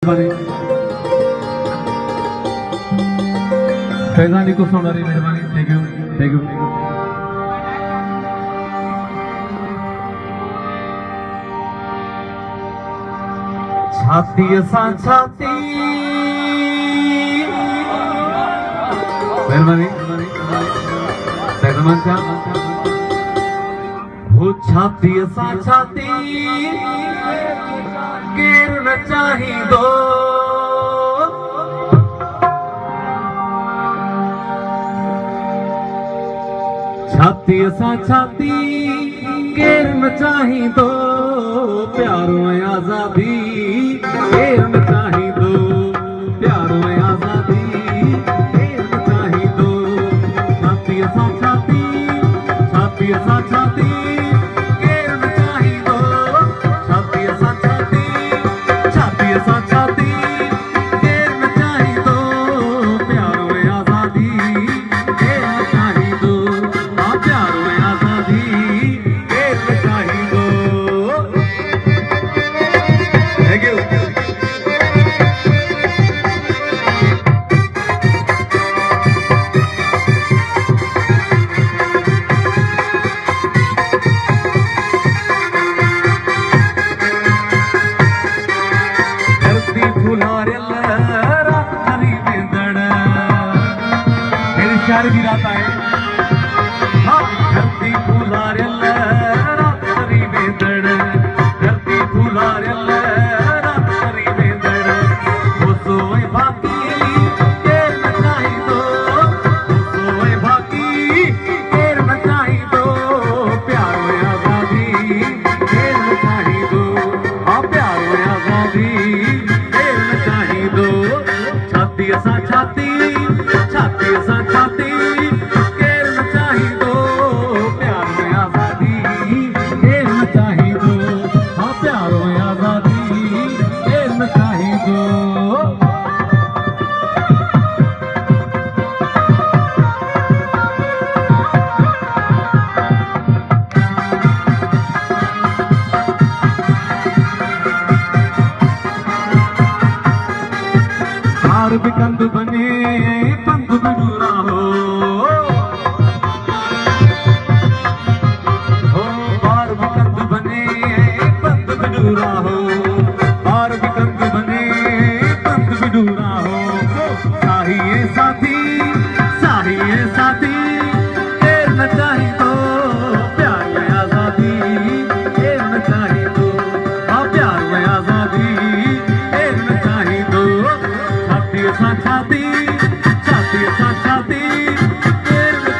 मेहरबानी फैजानी को सुना रही मेहरबानी थैंक यू थैंक यू छाती सा छाती मेहरबानी सैदमान का हो छाती सा छाती गिरना चाही दो छाती सा छाती गिरना चाही दो प्यारों में आजादी गिरना चाही दो प्यारों में आजादी गिरना चाही दो छाती सा छाती गिरना चाही दो छाती सा छाती गिरना चाही दो प्यारों में आजादी गिरना चाही दो हाँ प्यारों में आजादी गिरना चाही दो थैंक यू शायर की रात आए हाँ धरती फूलार रात करी बेदड़ धरती फूलार रात करी बेदड़ वो सोए बाकी देर न चाही दो वो सोए बाकी देर न चाही दो प्यार में आजादी देर न चाही दो हाँ प्यार में आजादी देर न चाही दो छाती सा छाती सा छाती गिरना चाही दो प्यार में आजादी गिरना चाही दो हाँ प्यार में आजादी गिरना चाही दो हार भी कंद बने पंद बिडूरा हो बार भी कंद बने पंद बिडूरा हो बार भी कंद बने पंद बिडूरा हो चाहिए साथी देर न चाही दो प्यार में आजादी देर न चाही दो हाँ प्यार में आजादी देर न चाही दो छाती सा छाती